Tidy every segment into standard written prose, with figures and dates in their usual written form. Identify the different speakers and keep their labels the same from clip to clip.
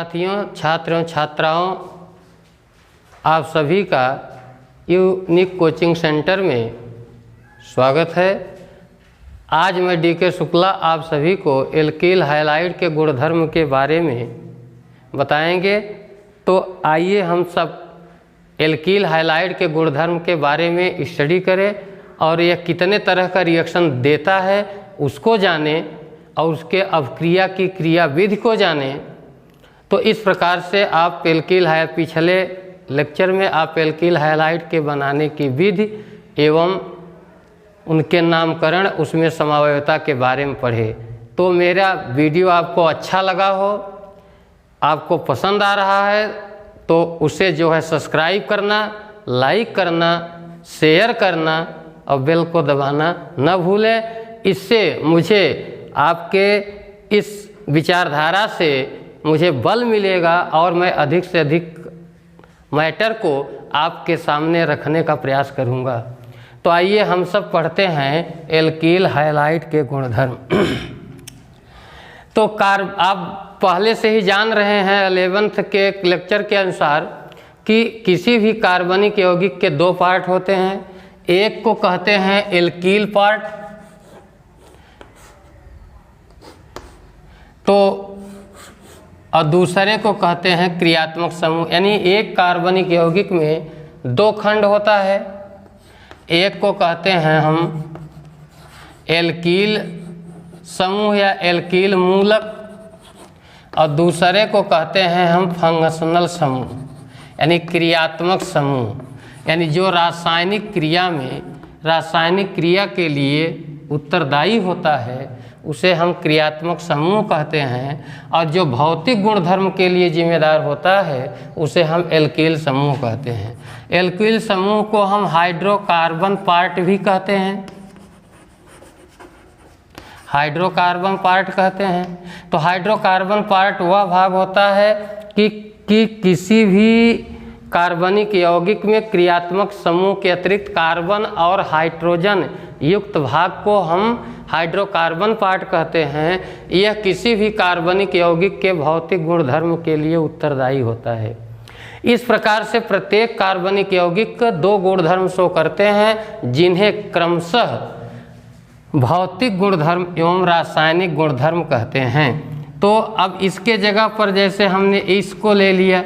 Speaker 1: साथियों, छात्र एवं छात्राओं, आप सभी का यूनिक कोचिंग सेंटर में स्वागत है। आज मैं डीके शुक्ला आप सभी को एल्कील हैलाइड के गुणधर्म के बारे में बताएंगे। तो आइए हम सब एल्कील हैलाइड के गुणधर्म के बारे में स्टडी करें और यह कितने तरह का रिएक्शन देता है उसको जानें और उसके अवक्रिया की क्रियाविधि को जानें। तो इस प्रकार से आप एल्कील पिछले लेक्चर में आप एल्कील हैलाइड के बनाने की विधि एवं उनके नामकरण, उसमें समावयवता के बारे में पढ़े। तो मेरा वीडियो आपको अच्छा लगा हो, आपको पसंद आ रहा है तो उसे जो है सब्सक्राइब करना, लाइक करना, शेयर करना और बेल को दबाना न भूलें। इससे मुझे आपके इस विचारधारा से मुझे बल मिलेगा और मैं अधिक से अधिक मैटर को आपके सामने रखने का प्रयास करूंगा। तो आइए हम सब पढ़ते हैं एल्कील हैलाइड के गुणधर्म। तो आप पहले से ही जान रहे हैं 11th के लेक्चर के अनुसार कि किसी भी कार्बनिक यौगिक के दो पार्ट होते हैं। एक को कहते हैं एल्कील पार्ट, तो और दूसरे को कहते हैं क्रियात्मक समूह। यानी एक कार्बनिक यौगिक में दो खंड होता है। एक को कहते हैं हम एल्कील समूह या एल्कील मूलक और दूसरे को कहते हैं हम फंक्शनल समूह यानी क्रियात्मक समूह। यानी जो रासायनिक क्रिया में रासायनिक क्रिया के लिए उत्तरदायी होता है उसे हम क्रियात्मक समूह कहते हैं, और जो भौतिक गुणधर्म के लिए जिम्मेदार होता है उसे हम एल्कील समूह कहते हैं। एल्कील समूह को हम हाइड्रोकार्बन पार्ट भी कहते हैं, हाइड्रोकार्बन पार्ट कहते हैं। तो हाइड्रोकार्बन पार्ट वह भाग होता है कि किसी भी कार्बनिक यौगिक में क्रियात्मक समूह के अतिरिक्त कार्बन और हाइड्रोजन युक्त भाग को हम हाइड्रोकार्बन पार्ट कहते हैं। यह किसी भी कार्बनिक यौगिक के भौतिक गुणधर्म के लिए उत्तरदायी होता है। इस प्रकार से प्रत्येक कार्बनिक यौगिक दो गुणधर्म शो करते हैं जिन्हें क्रमशः भौतिक गुणधर्म एवं रासायनिक गुणधर्म कहते हैं। तो अब इसके जगह पर जैसे हमने इसको ले लिया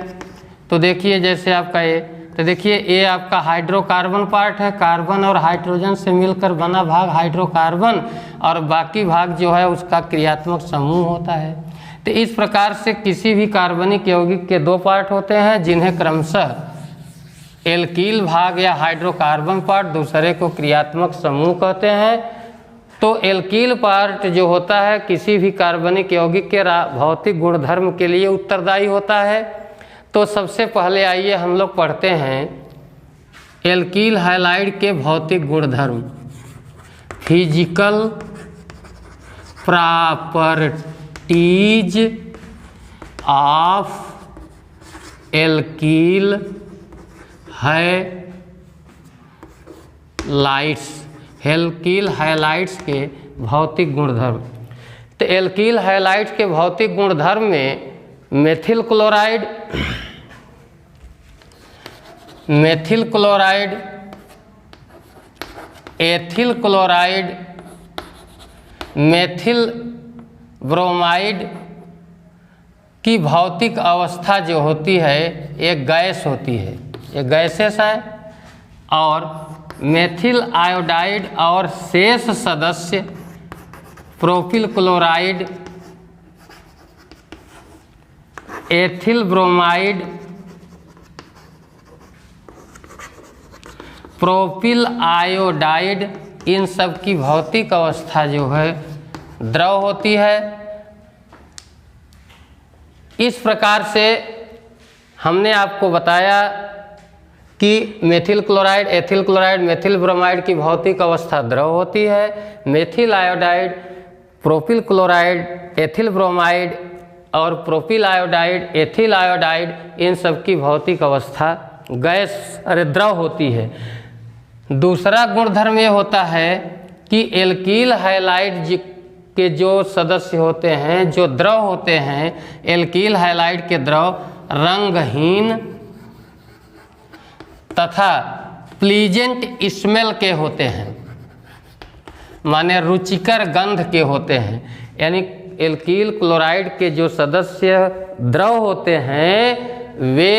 Speaker 1: तो देखिए जैसे आपका ये, तो देखिए ये आपका हाइड्रोकार्बन पार्ट है। कार्बन और हाइड्रोजन से मिलकर बना भाग हाइड्रोकार्बन और बाकी भाग जो है उसका क्रियात्मक समूह होता है। तो इस प्रकार से किसी भी कार्बनिक यौगिक के दो पार्ट होते हैं जिन्हें क्रमशः एल्कील भाग या हाइड्रोकार्बन पार्ट, दूसरे को क्रियात्मक समूह कहते हैं। तो एल्कील पार्ट जो होता है किसी भी कार्बनिक यौगिक के भौतिक गुणधर्म के लिए उत्तरदायी होता है। तो सबसे पहले आइए हम लोग पढ़ते हैं एल्कील हैलाइड के भौतिक गुणधर्म। Physical properties of alkyl halides, alkyl halides के भौतिक गुणधर्म। तो एल्कील हैलाइड्स के भौतिक गुणधर्म में methyl chloride, methyl chloride, ethyl chloride, methyl bromide की भौतिक अवस्था जो होती है एक गैस होती है, ये गैसेस है। और मेथिल आयोडाइड और शेष सदस्य propyl chloride, ethyl bromide, propyl iodide, इन सब की भौतिक अवस्था जो है द्रव होती है। इस प्रकार से हमने आपको बताया कि methyl chloride, ethyl chloride, methyl bromide की भौतिक अवस्था द्रव होती है। Methyl iodide, propyl chloride, ethyl bromide और प्रोपिल आयोडाइड, एथिल आयोडाइड, इन सब की भौतिक अवस्था गैस द्रव होती है। दूसरा गुणधर्म ये होता है कि एल्कील हैलाइड के जो सदस्य होते हैं, जो द्रव होते हैं, एल्कील हैलाइड के द्रव रंगहीन तथा प्लीजेंट स्मेल के होते हैं, माने रुचिकर गंध के होते हैं। यानी एल्कील क्लोराइड के जो सदस्य द्रव होते हैं वे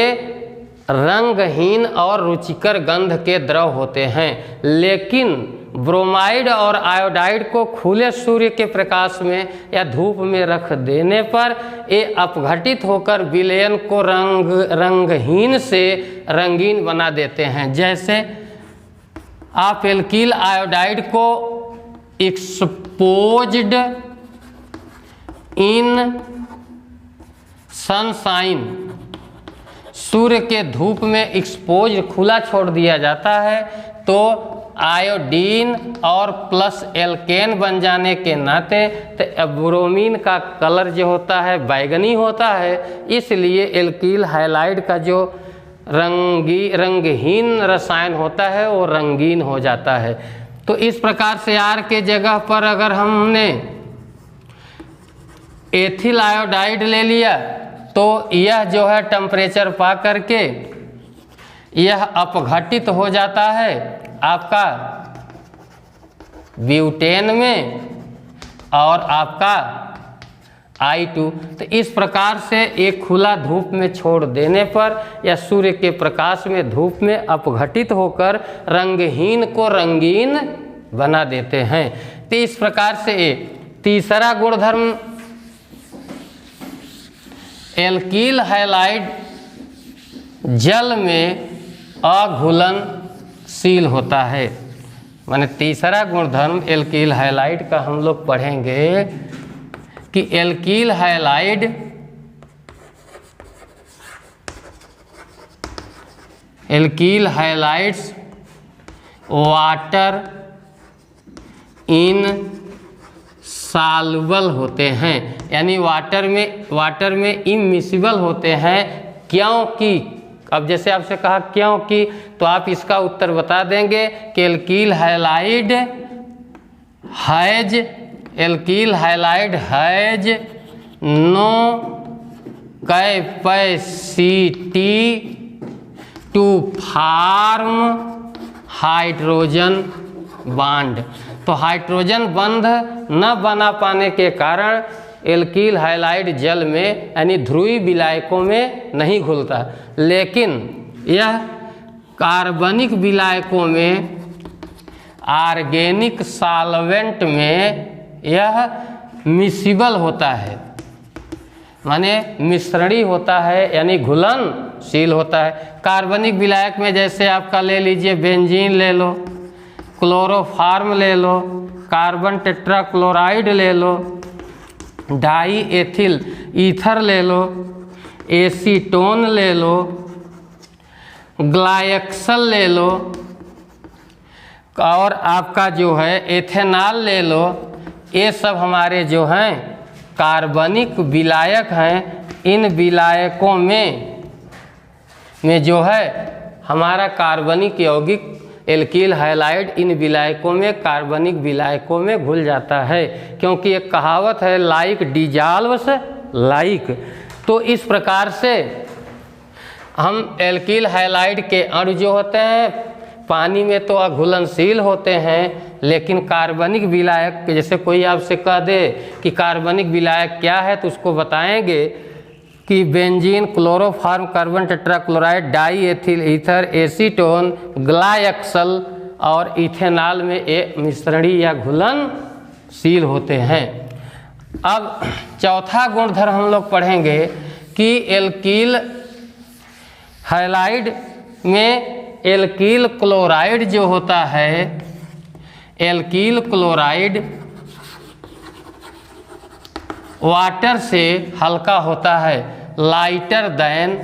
Speaker 1: रंगहीन और रुचिकर गंध के द्रव होते हैं, लेकिन ब्रोमाइड और आयोडाइड को खुले सूर्य के प्रकाश में या धूप में रख देने पर ये अपघटित होकर विलयन को रंगहीन से रंगीन बना देते हैं। जैसे आप एल्कील आयोडाइड को एक्सपोज्ड इन सनशाइन, सूर्य के धूप में एक्सपोज खुला छोड़ दिया जाता है तो आयोडीन और प्लस एल्केन बन जाने के नाते तो ब्रोमीन का कलर जो होता है बैगनी होता है, इसलिए एल्कील हैलाइड का जो रंगहीन रसायन होता है वो रंगीन हो जाता है। तो इस प्रकार से आर के जगह पर अगर हमने एथिल आयोडाइड ले लिया तो यह जो है टेम्परेचर पा करके यह अपघटित हो जाता है आपका ब्यूटेन में और आपका I2। तो इस प्रकार से एक खुला धूप में छोड़ देने पर या सूर्य के प्रकाश में धूप में अपघटित होकर रंगहीन को रंगीन बना देते हैं। तो इस प्रकार से तीसरा गुणधर्म एल्कील हैलाइड जल में अघुलनशील होता है। माने तीसरा गुणधर्म एल्कील हैलाइड का हम लोग पढ़ेंगे कि एल्कील हैलाइड्स वाटर इन सॉल्युबल होते हैं, यानी वाटर में इमिसिबल होते हैं। क्योंकि अब जैसे आपसे कहा क्योंकि, तो आप इसका उत्तर बता देंगे कि alkyl halide has no capacity to form hydrogen bond. तो हाइड्रोजन बंध न बना पाने के कारण एल्कील हैलाइड जल में यानी ध्रुवीय विलायकों में नहीं घुलता, लेकिन यह कार्बनिक विलायकों में ऑर्गेनिक सॉल्वेंट में यह मिसिबल होता है, माने मिश्रणी होता है यानी घुलनशील होता है। कार्बनिक विलायक में जैसे आपका ले लीजिए बेंजीन ले लो, क्लोरोफॉर्म ले लो, कार्बन टेट्राक्लोराइड ले लो, डाई एथिल ईथर ले लो, एसीटोन ले लो, ग्लाइक्सल ले लो और आपका जो है एथेनॉल ले लो। ये सब हमारे जो हैं कार्बनिक विलायक हैं। इन विलायकों में जो है हमारा कार्बनिक यौगिक एल्कील हैलाइड इन विलायकों में कार्बनिक विलायकों में घुल जाता है, क्योंकि एक कहावत है लाइक डिजॉल्व्स लाइक। तो इस प्रकार से हम एल्कील हैलाइड के अणु जो होते हैं पानी में तो अघुलनशील होते हैं, लेकिन कार्बनिक विलायक जैसे कोई आपसे कह दे कि कार्बनिक विलायक क्या है तो उसको बताएंगे कि benzene, chloroform, carbon tetrachloride, diethyl ether, acetone, glyoxal और इथेनॉल में ये मिश्रणी या घुलनशील होते हैं। अब चौथा गुणधर्म हम लोग पढ़ेंगे कि एल्कील हैलाइड में एल्कील क्लोराइड जो होता है, एल्कील क्लोराइड वाटर से हल्का होता है, lighter than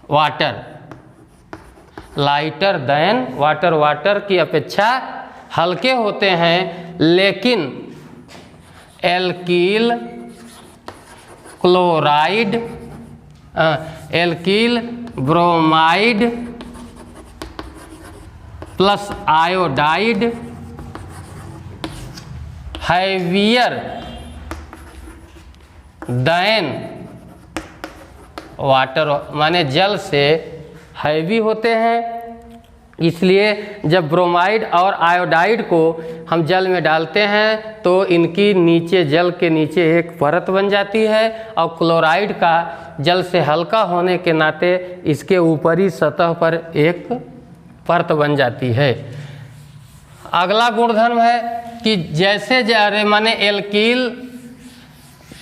Speaker 1: water, lighter than water, water की अपेक्षा हल्के होते हैं। लेकिन alkyl chloride alkyl bromide plus iodide heavier than water, माने जल से हैवी होते हैं। इसलिए जब ब्रोमाइड और आयोडाइड को हम जल में डालते हैं तो इनकी नीचे, जल के नीचे एक परत बन जाती है, और क्लोराइड का जल से हल्का होने के नाते इसके ऊपरी सतह पर एक परत बन जाती है। अगला गुणधर्म है कि जैसे माने एल्कील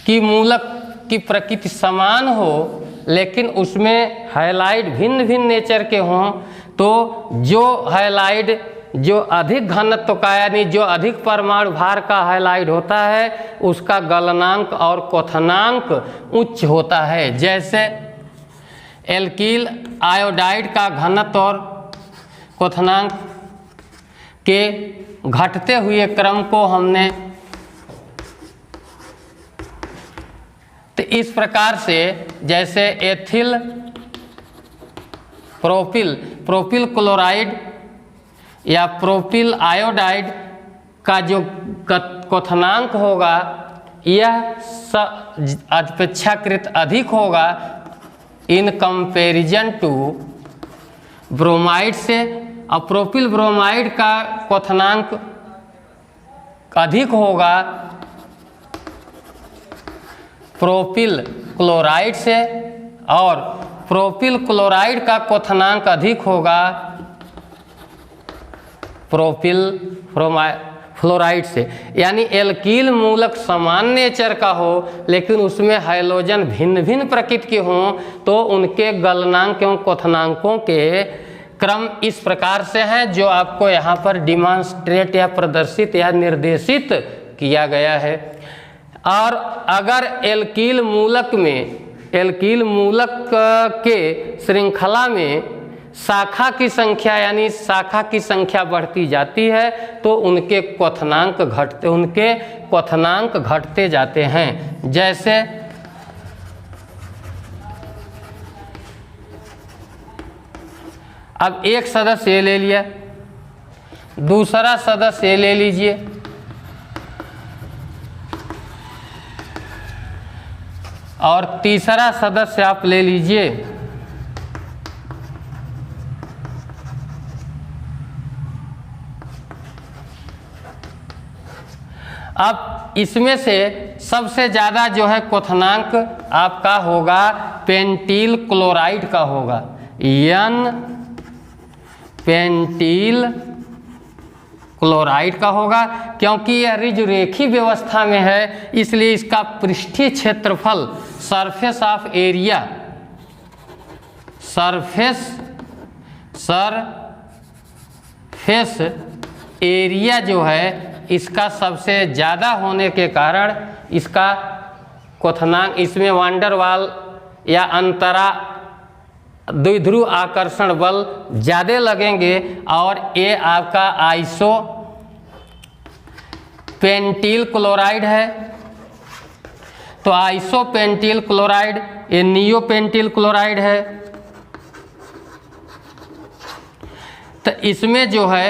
Speaker 1: की मूलक की प्रकृति समान हो लेकिन उसमें हैलाइड भिन्न भिन्न नेचर के हों, तो जो हैलाइड जो अधिक घनत्व का यानी जो अधिक परमाणु भार का हैलाइड होता है उसका गलनांक और क्वथनांक उच्च होता है। जैसे एल्कील आयोडाइड का घनत्व और क्वथनांक के घटते हुए क्रम को हमने तो इस प्रकार से, जैसे एथिल प्रोपिल क्लोराइड या प्रोपिल आयोडाइड का जो क्वथनांक होगा यह अपेक्षाकृत अधिक होगा इन कंपैरिजन टू ब्रोमाइड से, और प्रोपिल ब्रोमाइड का क्वथनांक अधिक होगा प्रोपिल क्लोराइड से, और प्रोपिल क्लोराइड का क्वथनांक अधिक होगा प्रोपिल फ्लोराइड से। यानी एल्कील मूलक समान नेचर का हो लेकिन उसमें हाइड्रोजन भिन्न भिन्न प्रकृति के हों तो उनके गलनांक एवं क्वथनांकों के क्रम इस प्रकार से हैं जो आपको यहाँ पर डिमॉन्स्ट्रेट या प्रदर्शित या निर्देशित किया गया है। और अगर एल्कील मूलक के श्रृंखला में शाखा की संख्या यानी शाखा की संख्या बढ़ती जाती है तो उनके क्वथनांक घटते जाते हैं। जैसे अब एक सदस्य ये ले लिया, दूसरा सदस्य ये ले लीजिए, और तीसरा सदस्य आप ले लीजिए। अब इसमें से सबसे ज़्यादा जो है क्वथनांक आपका होगा पेंटिल क्लोराइड का होगा, पेंटिल क्लोराइड का होगा, क्योंकि यह रिजरेखी व्यवस्था में है इसलिए इसका पृष्ठीय क्षेत्रफल सरफेस ऑफ एरिया जो है इसका सबसे ज़्यादा होने के कारण इसका क्वथनांक, इसमें वांडरवाल या अंतरा द्विध्रुव आकर्षण बल ज़्यादा लगेंगे। और ये आपका आइसो पेंटिल क्लोराइड है, तो आइसो पेंटिल क्लोराइड, ये नियो पेंटिल क्लोराइड है। तो इसमें जो है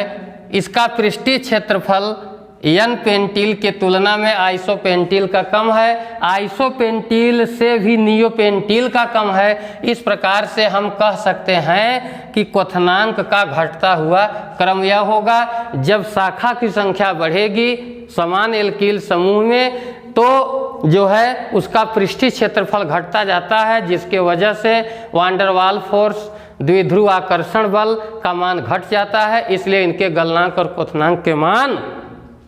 Speaker 1: इसका पृष्ठीय क्षेत्रफल एन पेंटिल के तुलना में आइसोपेंटिल का कम है, आइसोपेंटिल से भी नियोपेंटिल का कम है। इस प्रकार से हम कह सकते हैं कि क्वथनांक का घटता हुआ क्रम यह होगा, जब शाखा की संख्या बढ़ेगी समान एल्कील समूह में तो जो है उसका पृष्ठीय क्षेत्रफल घटता जाता है, जिसके वजह से वांडरवाल फोर्स द्विध्रुव आकर्षण बल का मान घट जाता है, इसलिए इनके गलनांक और क्वथनांक के मान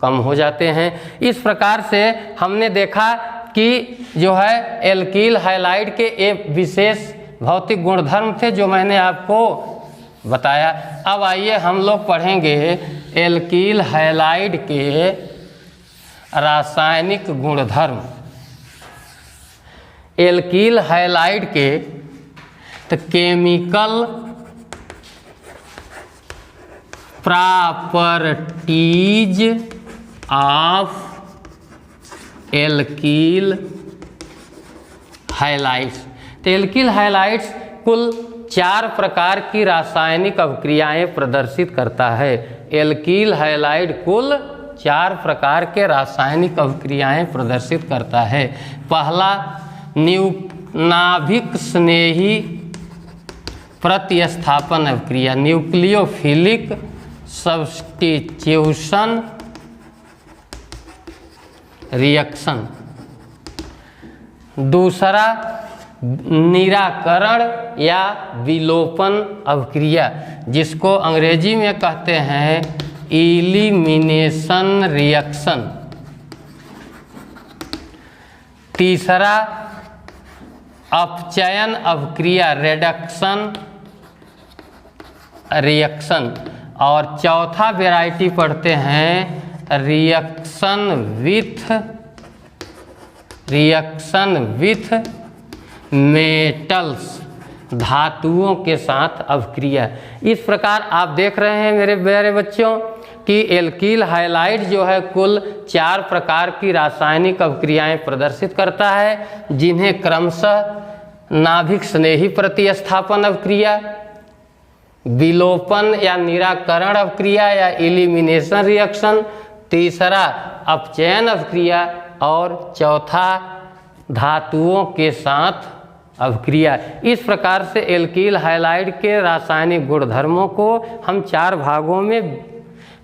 Speaker 1: कम हो जाते हैं। इस प्रकार से हमने देखा कि जो है एल्कील हैलाइड के एक विशेष भौतिक गुणधर्म थे जो मैंने आपको बताया। अब आइए हम लोग पढ़ेंगे एल्कील हैलाइड के रासायनिक गुणधर्म। एल्कील हैलाइड के तो chemical properties of alkyl halides. तो एल्कील हैलाइड्स कुल 4 प्रकार की रासायनिक अभिक्रियाएं प्रदर्शित करता है। एल्कील हैलाइड कुल 4 प्रकार के रासायनिक अभिक्रियाएं प्रदर्शित करता है। पहला नाभिक स्नेही प्रतिस्थापन अभिक्रिया, न्यूक्लियोफिलिक सब्स्टिट्यूशन रिएक्शन। दूसरा निराकरण या विलोपन अभिक्रिया, जिसको अंग्रेजी में कहते हैं इलिमिनेशन रिएक्शन। तीसरा अपचयन अभिक्रिया, रिडक्शन रिएक्शन। और चौथा वैरायटी पढ़ते हैं रिएक्शन विथ मेटल्स, धातुओं के साथ अभिक्रिया। इस प्रकार आप देख रहे हैं मेरे प्यारे बच्चों कि एल्कील हाइलाइड जो है कुल 4 प्रकार की रासायनिक अभिक्रियाएं प्रदर्शित करता है, जिन्हें क्रमशः नाभिक स्नेही प्रतिस्थापन अभिक्रिया, विलोपन या निराकरण अभिक्रिया या इलिमिनेशन रिएक्शन, तीसरा अपचयन अभिक्रिया और चौथा धातुओं के साथ अभिक्रिया। इस प्रकार से एल्कील हाइलाइड के रासायनिक गुणधर्मों को हम 4 भागों में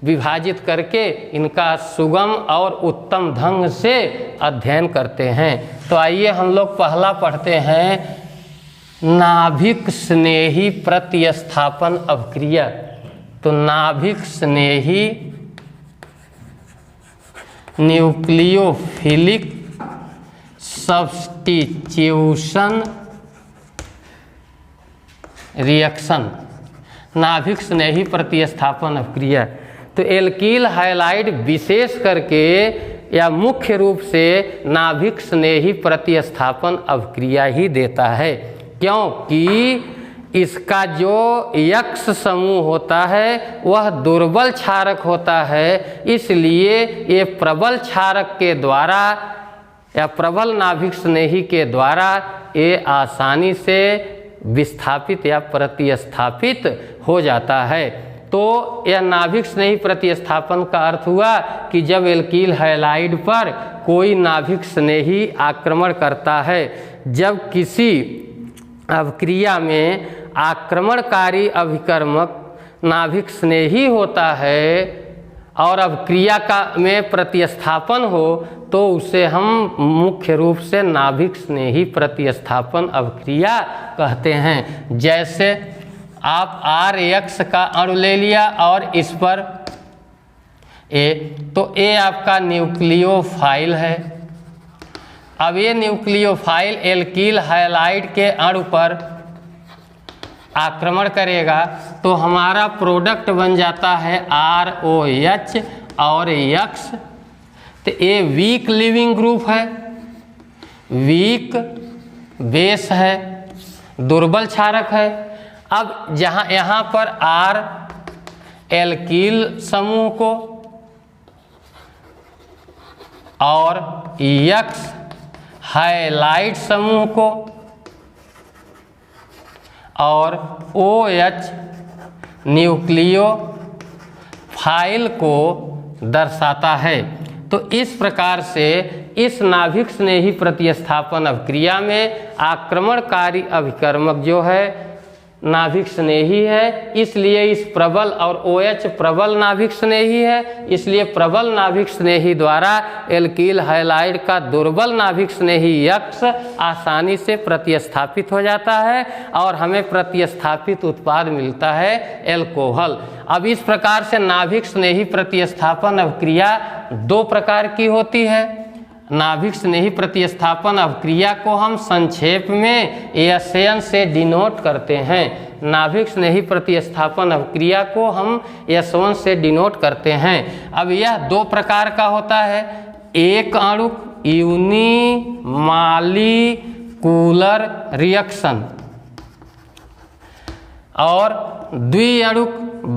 Speaker 1: विभाजित करके इनका सुगम और उत्तम ढंग से अध्ययन करते हैं। तो आइए हम लोग पहला पढ़ते हैं नाभिक स्नेही प्रतिस्थापन अभिक्रिया। तो नाभिक स्नेही न्यूक्लियोफिलिक सब्स्टिट्यूशन रिएक्शन, नाभिक स्नेही प्रतिस्थापन अभिक्रिया। तो एल्कील हाइलाइड विशेष करके या मुख्य रूप से नाभिक स्नेही प्रतिस्थापन अभिक्रिया ही देता है, क्योंकि इसका जो यक्ष समूह होता है वह दुर्बल क्षारक होता है। इसलिए ये प्रबल क्षारक के द्वारा या प्रबल नाभिक स्नेही के द्वारा ये आसानी से विस्थापित या प्रतिस्थापित हो जाता है। तो यह नाभिक स्नेही प्रतिस्थापन का अर्थ हुआ कि जब एल्कील हाइलाइड पर कोई नाभिक स्नेही आक्रमण करता है, जब किसी अभिक्रिया में आक्रमणकारी अभिकर्मक नाभिक स्नेही होता है और अभिक्रिया का में प्रतिस्थापन हो, तो उसे हम मुख्य रूप से नाभिक स्नेही प्रतिस्थापन अभिक्रिया कहते हैं। जैसे आप RX का अणु ले लिया और इस पर A, तो A आपका न्यूक्लियोफाइल है। अब ये न्यूक्लियोफाइल एल्कील हाइलाइड के अणु पर आक्रमण करेगा तो हमारा प्रोडक्ट बन जाता है ROH और X। तो ये वीक लीविंग ग्रुप है, वीक बेस है, दुर्बल क्षारक है। अब यहाँ पर R एल्कील समूह को और X हाइलाइड समूह को और OH न्यूक्लियोफाइल को दर्शाता है। तो इस प्रकार से इस नाभिक स्नेही प्रतिस्थापन अभिक्रिया में आक्रमणकारी अभिकर्मक जो है नाभिक स्नेही है, इसलिए इस प्रबल और OH प्रबल नाभिक स्नेही है, इसलिए प्रबल नाभिक स्नेही द्वारा एल्कील हाइलाइड का दुर्बल नाभिक स्नेही यक्ष आसानी से प्रतिस्थापित हो जाता है और हमें प्रतिस्थापित उत्पाद मिलता है एल्कोहल। अब इस प्रकार से नाभिक स्नेही प्रतिस्थापन अभिक्रिया 2 प्रकार की होती है। नाभिक स्नेही प्रतिस्थापन अभिक्रिया को हम संक्षेप में SN से डिनोट करते हैं। नाभिक स्नेही प्रतिस्थापन अभिक्रिया को हम S1 से डिनोट करते हैं। अब यह 2 प्रकार का होता है, एक अणुक यूनिमालिकुलर रिएक्शन और द्विअणुक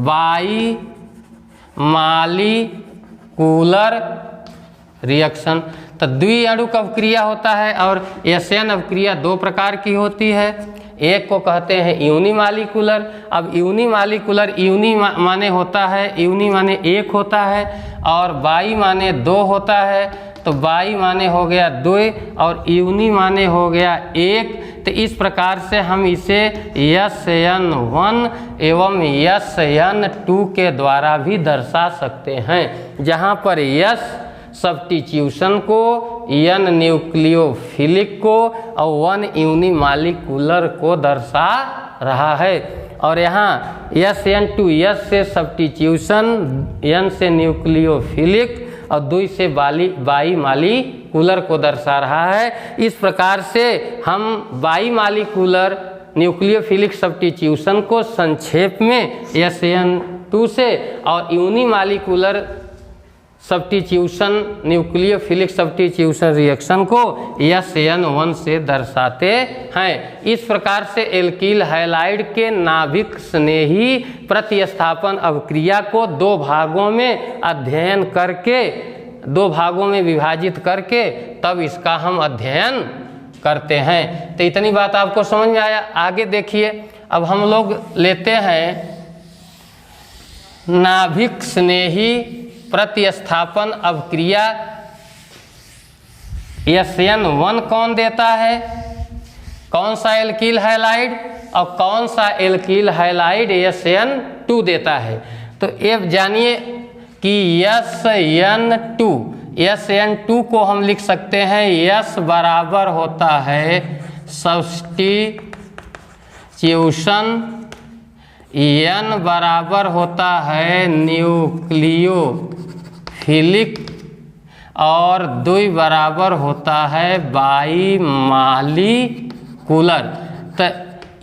Speaker 1: बाईमालिकुलर रिएक्शन। तो द्विअणुक अभिक्रिया होता है और SN अभिक्रिया 2 प्रकार की होती है। एक को कहते हैं यूनिमालिकुलर। अब यूनिमालिकुलर यूनि माने होता है, यूनि माने एक होता है, और बाई माने दो होता है। तो बाई माने हो गया दो और यूनि माने हो गया एक। तो इस प्रकार से हम इसे SN1 एवं SN2 के द्वारा भी दर्शा सकते हैं, जहाँ पर S सब्स्टिट्यूशन को, N न्यूक्लियोफिलिक को और 1 यूनिमालिकुलर को दर्शा रहा है। और यहाँ SN2 S से सब्स्टिट्यूशन, N से न्यूक्लियोफिलिक और 2 से बाई मालिकुलर को दर्शा रहा है। इस प्रकार से हम बाई मालिकुलर न्यूक्लियोफिलिक सब्स्टिट्यूशन को संक्षेप में SN2 से और यूनिमालिकुलर सब्स्टिट्यूशन न्यूक्लियोफिलिक सब्स्टिट्यूशन रिएक्शन को SN1 से दर्शाते हैं। इस प्रकार से एल्कील हैलाइड के नाभिक स्नेही प्रतिस्थापन अभिक्रिया को 2 भागों में अध्ययन करके, 2 भागों में विभाजित करके तब इसका हम अध्ययन करते हैं। तो इतनी बात आपको समझ में आया। आगे देखिए, अब हम लोग लेते हैं नाभिक स्नेही प्रतिस्थापन अभिक्रिया SN1 कौन देता है, कौन सा एल्कील हैलाइड, और कौन सा एल्कील हैलाइड SN2 देता है। तो अब जानिए कि SN2 को हम लिख सकते हैं S बराबर होता है सब्स्टिट्यूशन, N बराबर होता है न्यूक्लियोफिलिक और 2 बराबर होता है बाई मालिकुलर। तो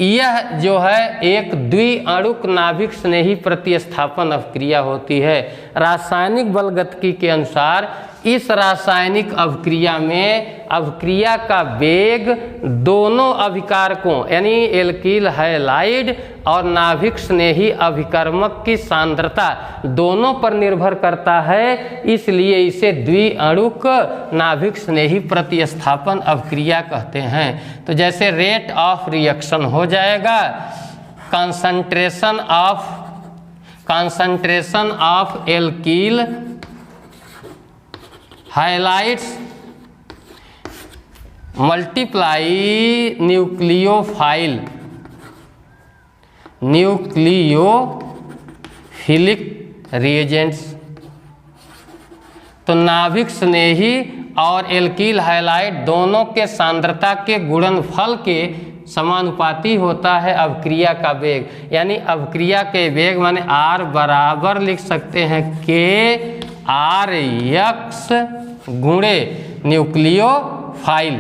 Speaker 1: यह जो है एक द्विअणुक नाभिक स्नेही प्रतिस्थापन अभिक्रिया होती है। रासायनिक बलगतिकी के अनुसार इस रासायनिक अभिक्रिया में अभिक्रिया का वेग दोनों अभिकारकों यानी एल्कील हैलाइड और नाभिक स्नेही अभिकर्मक की सांद्रता दोनों पर निर्भर करता है, इसलिए इसे द्विअणुक नाभिक स्नेही प्रतिस्थापन अभिक्रिया कहते हैं। तो जैसे रेट ऑफ रिएक्शन हो जाएगा concentration of alkyl halides multiply nucleophilic reagents. तो नाभिक स्नेही और एल्कील हैलाइड दोनों के सांद्रता के गुणनफल के समानुपाती होता है अभिक्रिया का वेग, यानी अभिक्रिया के वेग माने R बराबर लिख सकते हैं KRX गुणे न्यूक्लियोफाइल।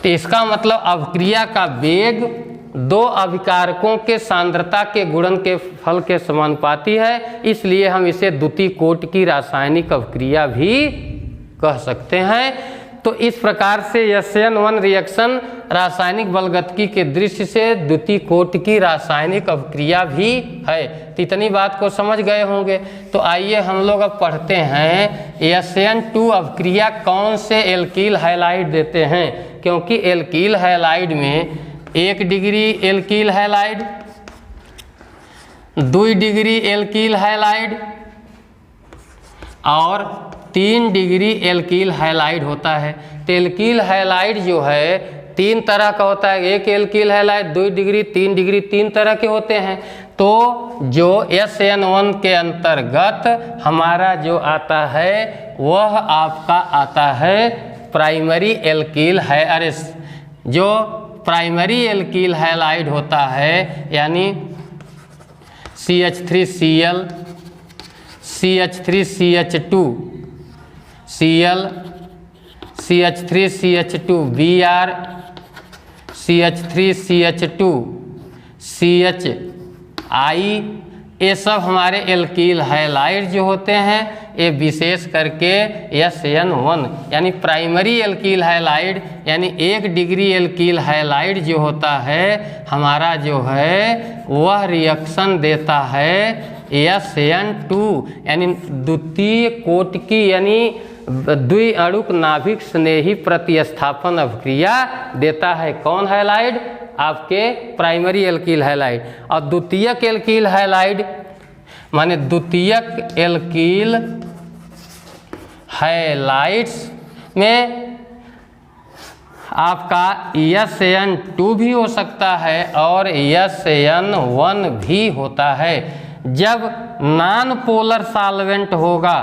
Speaker 1: तो इसका मतलब अभिक्रिया का वेग 2 अभिकारकों के सांद्रता के गुणन के फल के समानुपाती है, इसलिए हम इसे द्वितीय कोटि की रासायनिक अभिक्रिया भी कह सकते हैं। तो इस प्रकार से SN1 रिएक्शन रासायनिक बलगतिकी के दृष्टि से द्वितीय कोटि की रासायनिक अभिक्रिया भी है। तो इतनी बात को समझ गए होंगे। तो आइए हम लोग अब पढ़ते हैं SN2 अभिक्रिया कौन से एल्कील हैलाइड देते हैं, क्योंकि एल्कील हैलाइड में 1 डिग्री एल्कील हैलाइड, 2 डिग्री एल्कील हैलाइड और 3 डिग्री एल्कील हैलाइड होता है। तो एल्कील हैलाइड जो है 3 तरह का होता है, 1 एल्कील हैलाइड, 2 डिग्री 3 डिग्री 3 तरह के होते हैं। तो जो SN1 के अंतर्गत हमारा जो आता है वह आपका आता है प्राइमरी एल्कील है, अरे जो प्राइमरी एल्कील हैलाइड होता है यानी CH3Cl, CH3CH2, Cl, CH3CH2Br, CH3CH2, CHI, ये सब हमारे एल्कील हैलाइड जो होते हैं ये विशेष करके SN1 यानी प्राइमरी एल्कील हैलाइड यानी 1 डिग्री एल्कील हैलाइड जो होता है हमारा जो है वह रिएक्शन देता है SN2 यानी द्वितीय कोटि की यानी द्विअणुक नाभिक स्नेही प्रतिस्थापन अभिक्रिया देता है। कौन हैलाइड? आपके प्राइमरी एल्कील हैलाइड। और द्वितीयक एल्कील हैलाइड माने द्वितीयक एल्कील हैलाइड्स में आपका SN2 भी हो सकता है और SN1 भी होता है। जब नॉन पोलर सॉल्वेंट होगा,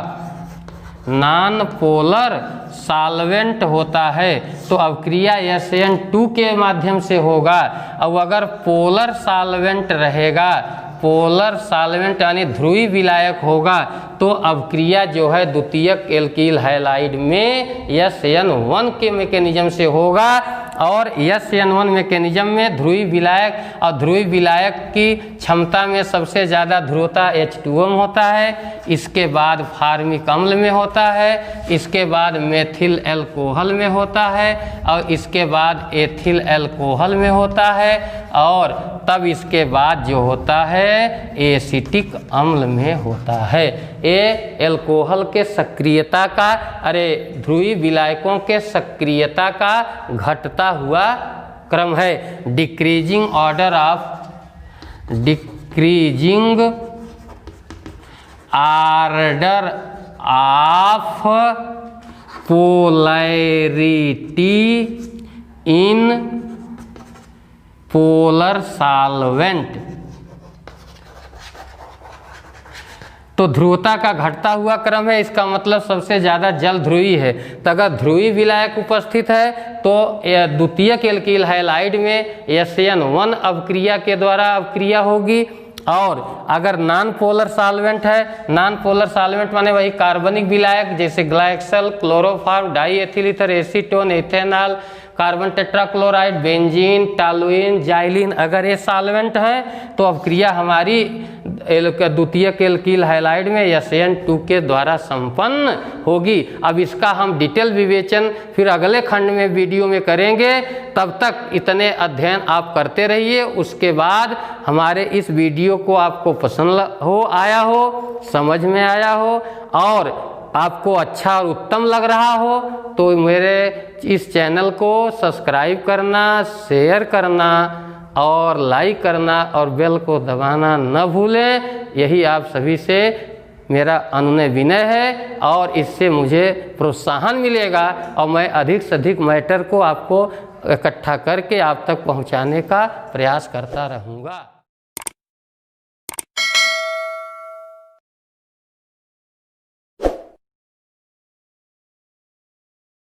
Speaker 1: नॉन पोलर सॉल्वेंट होता है तो अभिक्रिया SN2 के माध्यम से होगा। अब अगर पोलर सॉल्वेंट रहेगा, पोलर सॉल्वेंट यानी ध्रुवी विलायक होगा, तो अभिक्रिया जो है द्वितीयक एल्कील हैलाइड में SN1 के मैकेनिज्म से होगा। और SN1 मैकेनिज्म में ध्रुवी विलायक, और ध्रुवी विलायक की क्षमता में सबसे ज़्यादा ध्रुवता H2O में होता है, इसके बाद फार्मिक अम्ल में होता है, इसके बाद मेथिल एल्कोहल में होता है, और इसके बाद एथिल एल्कोहल में होता है, और तब इसके बाद जो होता है एसिटिक अम्ल में होता है। ये एल्कोहल के सक्रियता का, ध्रुवी विलायकों के सक्रियता का घटता हुआ क्रम है। Decreasing order of polarity in polar solvent. तो ध्रुवता का घटता हुआ क्रम है, इसका मतलब सबसे ज़्यादा जल ध्रुवी है। तो अगर ध्रुवी विलायक उपस्थित है तो द्वितीयक एल्कील हैलाइड में SN1 अभिक्रिया के द्वारा अभिक्रिया होगी। और अगर नॉन पोलर सॉल्वेंट है, नॉन पोलर सॉल्वेंट माने वही कार्बनिक विलायक जैसे glyoxal, chloroform, diethyl ether, acetone, ethanol, carbon tetrachloride, benzene, toluene, xylene, अगर ये सॉल्वेंट है तो अभिक्रिया हमारी द्वितीयक एल्कील हैलाइड में SN2 के द्वारा संपन्न होगी। अब इसका हम डिटेल विवेचन फिर अगले खंड में वीडियो में करेंगे। तब तक इतने अध्ययन आप करते रहिए। उसके बाद हमारे इस वीडियो को आपको पसंद आया हो, समझ में आया हो और आपको अच्छा और उत्तम लग रहा हो तो मेरे इस चैनल को सब्सक्राइब करना, शेयर करना और लाइक करना और बेल को दबाना न भूलें। यही आप सभी से मेरा अनुनय विनय है और इससे मुझे प्रोत्साहन मिलेगा और मैं अधिक से अधिक मैटर को आपको इकट्ठा करके आप तक पहुंचाने का प्रयास करता रहूँगा।